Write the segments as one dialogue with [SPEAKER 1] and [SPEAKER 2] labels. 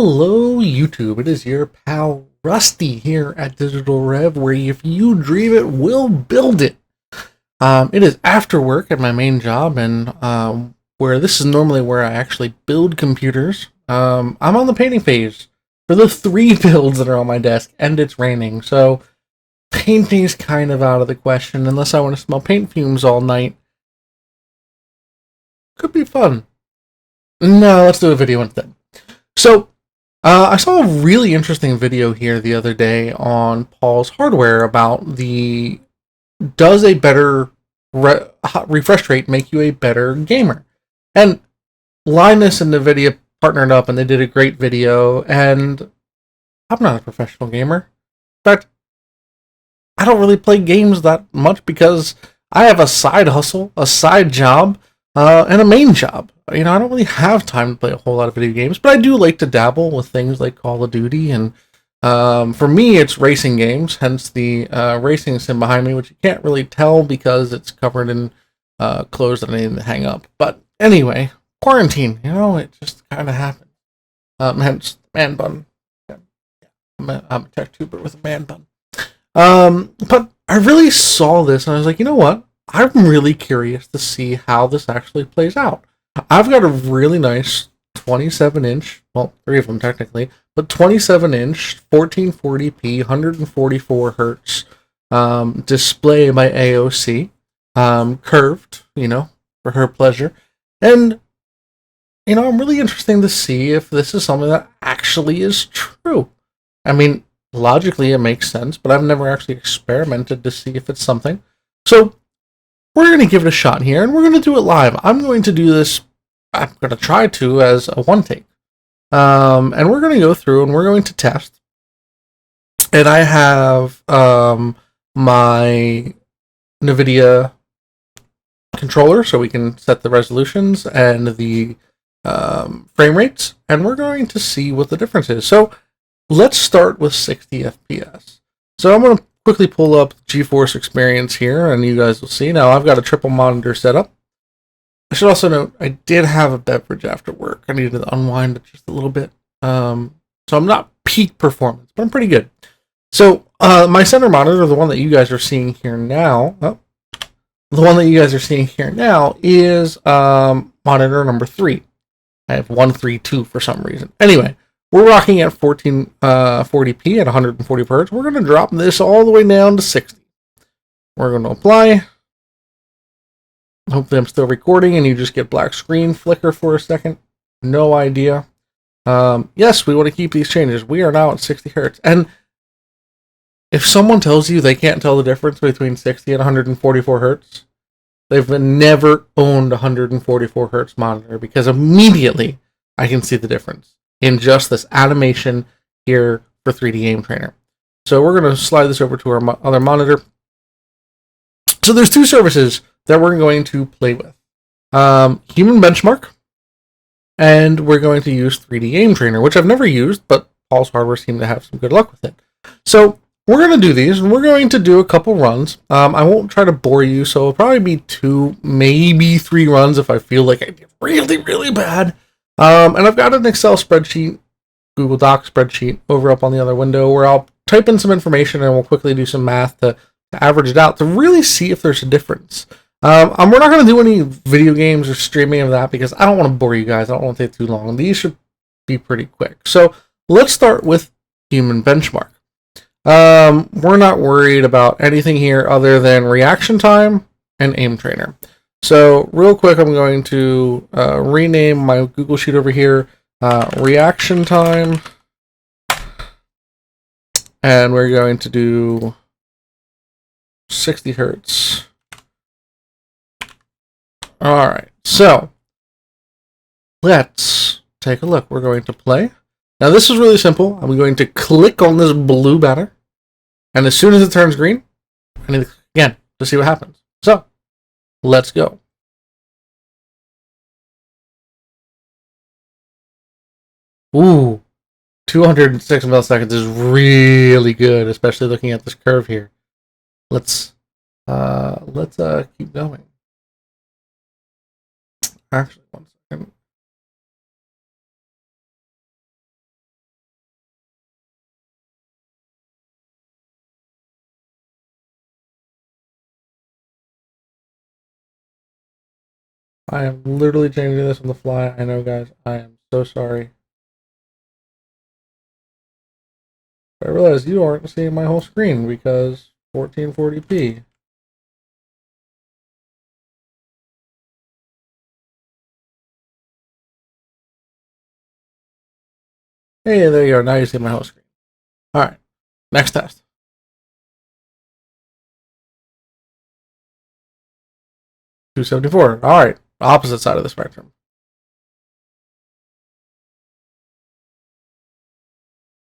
[SPEAKER 1] Hello, YouTube. It is your pal Rusty here at Digital-Reve, where if you dream it, we'll build it. It is after work at my main job, and where this is normally where I actually build computers. I'm on the painting phase for the 3 builds that are on my desk, and it's raining, so painting's kind of out of the question unless I want to smell paint fumes all night. Could be fun. No, let's do a video instead. So, I saw a really interesting video here the other day on Paul's Hardware about does a better refresh rate make you a better gamer? And Linus and NVIDIA partnered up and they did a great video, and I'm not a professional gamer. In fact, I don't really play games that much because I have a side hustle, a side job, and a main job. I don't really have time to play a whole lot of video games, but I do like to dabble with things like Call of Duty, and for me, it's racing games, hence the racing sim behind me, which you can't really tell because it's covered in clothes that I need to hang up. But anyway, quarantine, it just kind of happened. Hence, man bun. Yeah, I'm a tech tuber with a man bun. But I really saw this, and I was like, you know what? I'm really curious to see how this actually plays out. I've got a really nice 27-inch, well, 3 of them technically, but 27-inch, 1440p, 144 hertz display by AOC, curved, for her pleasure. And, I'm really interested to see if this is something that actually is true. I mean, logically it makes sense, but I've never actually experimented to see if it's something. So, we're going to give it a shot here, and we're going to do it live. I'm going to do this, I'm going to try to, as a one-take. And we're going to go through, and we're going to test. And I have my NVIDIA controller, so we can set the resolutions and the frame rates, and we're going to see what the difference is. So, let's start with 60 FPS. So I'm going to quickly pull up GeForce Experience here, and you guys will see. Now, I've got a triple monitor setup. I should also note, I did have a beverage after work. I needed to unwind it just a little bit. So I'm not peak performance, but I'm pretty good. So my center monitor, the one that you guys are seeing here now, is monitor number 3. I have 132 for some reason. Anyway, we're rocking at 1440p at 140 hertz. We're going to drop this all the way down to 60. We're going to apply. Hopefully I'm still recording and you just get black screen flicker for a second. No idea. Yes, we want to keep these changes. We are now at 60 hertz. And if someone tells you they can't tell the difference between 60 and 144 hertz, they've never owned a 144 hertz monitor, because immediately I can see the difference in just this animation here for 3D Game Trainer. So we're going to slide this over to our other monitor. So there's 2 services that we're going to play with. Human Benchmark, and we're going to use 3D Game Trainer, which I've never used, but Paul's Hardware seemed to have some good luck with it. So we're going to do these, and we're going to do a couple runs. I won't try to bore you, so it'll probably be 2, maybe 3 runs if I feel like I did really, really bad. And I've got an Excel spreadsheet, Google Docs spreadsheet, over up on the other window where I'll type in some information and we'll quickly do some math to average it out to really see if there's a difference. We're not going to do any video games or streaming of that because I don't want to bore you guys. I don't want to take too long. These should be pretty quick. So let's start with Human Benchmark. We're not worried about anything here other than reaction time and aim trainer. So real quick, I'm going to rename my Google Sheet over here, reaction time, and we're going to do 60 hertz. All right, so let's take a look. We're going to play. Now this is really simple. I'm going to click on this blue banner, and as soon as it turns green, I need to click again to see what happens. So let's go. Ooh, 206 milliseconds is really good, especially looking at this curve here. Let's keep going. Actually, one second. I am literally changing this on the fly. I know, guys. I am so sorry. I realize you aren't seeing my whole screen because 1440p. Hey, there you are. Now you see my whole screen. All right. Next test. 274. All right. Opposite side of the spectrum.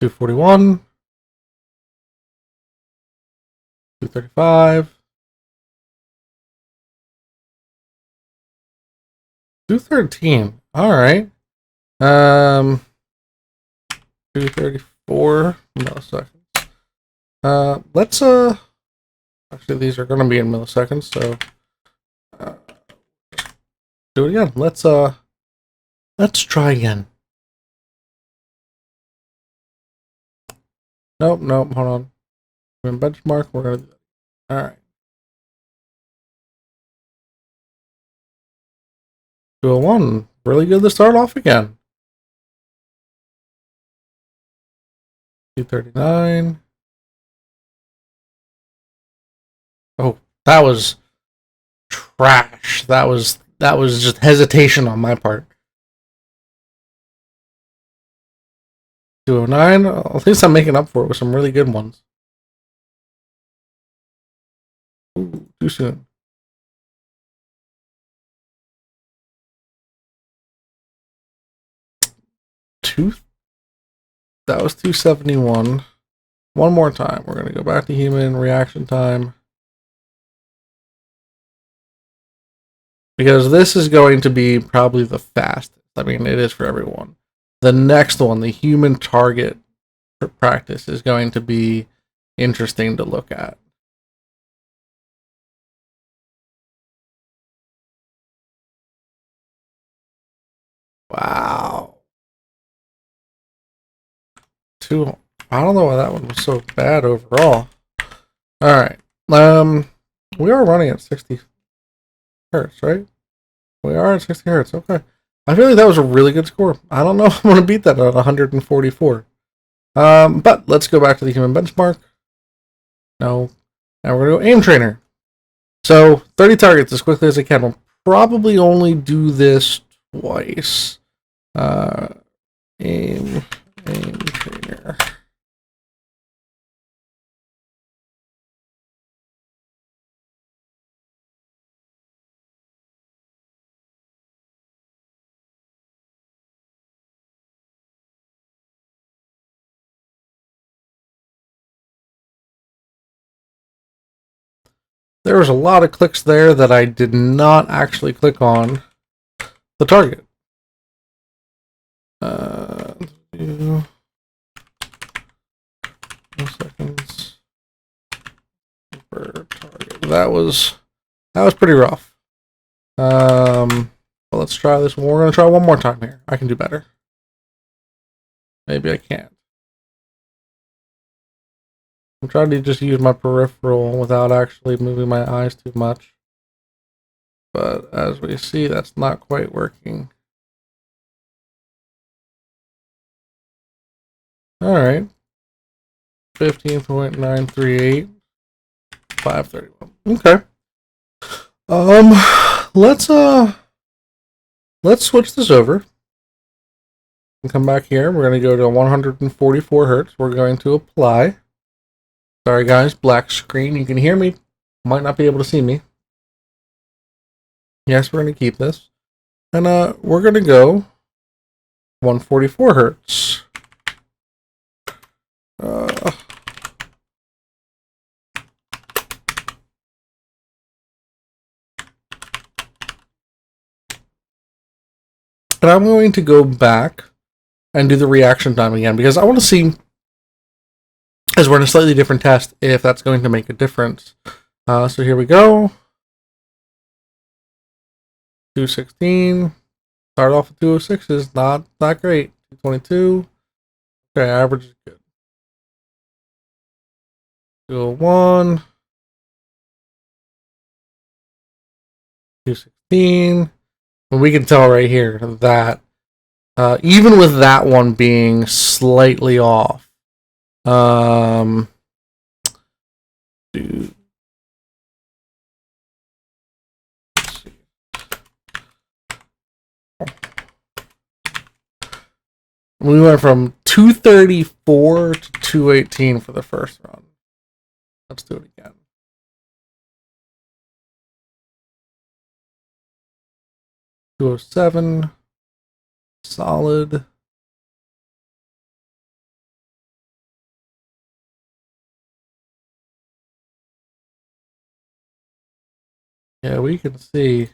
[SPEAKER 1] 241. 235. 213. All right. 234 milliseconds. Let's actually these are gonna be in milliseconds, so do it again. Let's try again. Nope, hold on. We're in benchmark, we're gonna do that. Alright. 201. Really good to start off again. 239. Oh, that was trash. That was just hesitation on my part. 209. At least I'm making up for it with some really good ones. Ooh, too soon. That was 271. One more time. We're going to go back to human reaction time. Because this is going to be probably the fastest. I mean, it is for everyone. The next one, the human target practice, is going to be interesting to look at. Wow. I don't know why that one was so bad overall. Alright. We are running at 60 hertz, right? We are at 60 hertz. Okay. I feel like that was a really good score. I don't know if I'm going to beat that at 144. But let's go back to the human benchmark. No. Now we're going to go aim trainer. So 30 targets as quickly as I can. We'll probably only do this twice. Aim trainer. There was a lot of clicks there that I did not actually click on the target. 2 seconds per target. That was pretty rough. Well, let's try this one. We're gonna try one more time here. I can do better. Maybe I can't. I'm trying to just use my peripheral without actually moving my eyes too much. But as we see, that's not quite working. Alright. 15.938. 531. Okay. Let's switch this over. And come back here. We're gonna go to 144 hertz. We're going to apply. Sorry guys, black screen. You can hear me. Might not be able to see me. Yes, we're going to keep this. And we're going to go 144 hertz. And I'm going to go back and do the reaction time again because I want to see, as we're in a slightly different test, if that's going to make a difference. So here we go. 216. Start off with 206 is not great. 222. Okay, average is good. 201. 216. we can tell right here that even with that one being slightly off, dude. We went from 234 to 218 for the first run. Let's do it again. $207. Solid. Yeah, we can see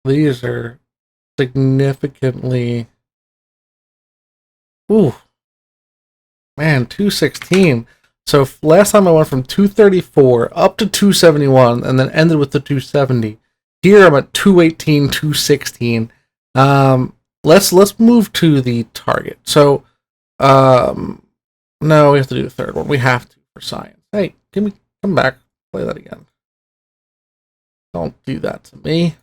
[SPEAKER 1] these are significantly. Ooh, man, 216. So last time I went from 234 up to 271 and then ended with the 270. Here I'm at 218, 216. Let's move to the target. So no, we have to do the third one. We have to for science. Hey, come back, play that again. Don't do that to me.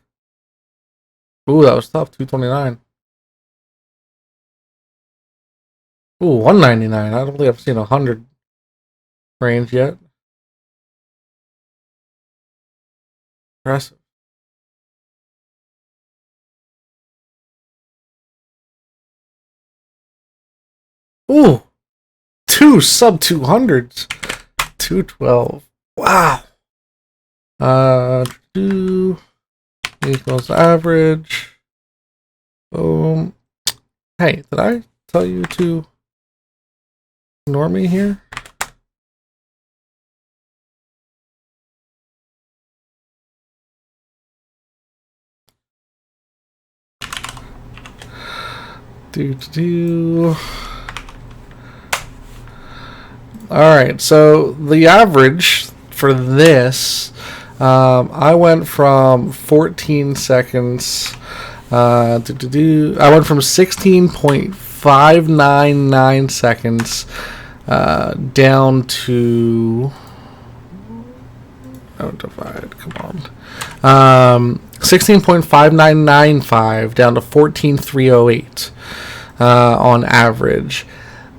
[SPEAKER 1] Ooh, that was tough. 229. Ooh, 199. I don't believe I've seen 100 range yet. Impressive. Ooh, two sub 200s. 212. Wow. 2 equals average. Boom. Hey, did I tell you to ignore me here? Alright, so the average for this, I went from 14 seconds. I went from 16.599 seconds down to. Oh, divide, come on. 16.5995 down to 14.308 on average.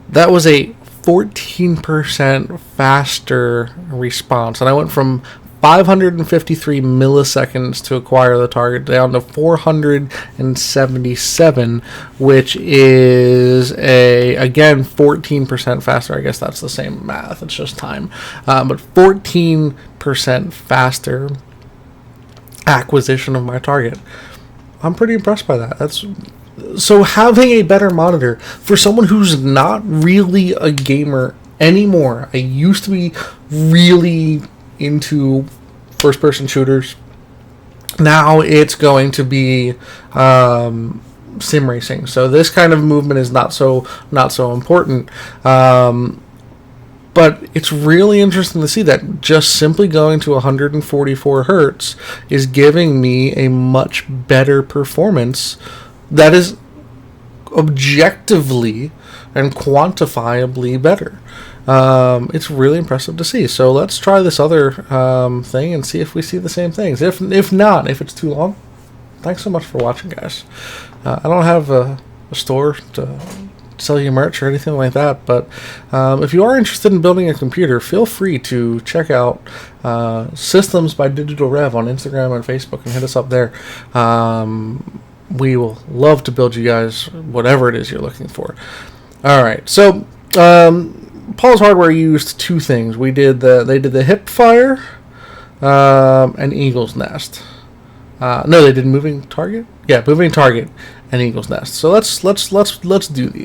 [SPEAKER 1] That was a 14% faster response, and I went from 553 milliseconds to acquire the target down to 477, which is again 14% faster. I guess that's the same math, it's just time, but 14% faster acquisition of my target. I'm pretty impressed by that. So having a better monitor for someone who's not really a gamer anymore. I used to be really into first-person shooters. Now it's going to be sim racing. So this kind of movement is not so important. But it's really interesting to see that just simply going to 144 hertz is giving me a much better performance that is objectively and quantifiably better. It's really impressive to see. So let's try this other thing and see if we see the same things. If not, if it's too long, thanks so much for watching, guys. I don't have a store to sell you merch or anything like that, but if you are interested in building a computer, feel free to check out Systems by Digital-Reve on Instagram and Facebook and hit us up there. We will love to build you guys whatever it is you're looking for. Alright, so Paul's Hardware used two things. They did the hip fire and eagle's nest. No, they did moving target. Yeah, moving target and eagle's nest. So let's do these.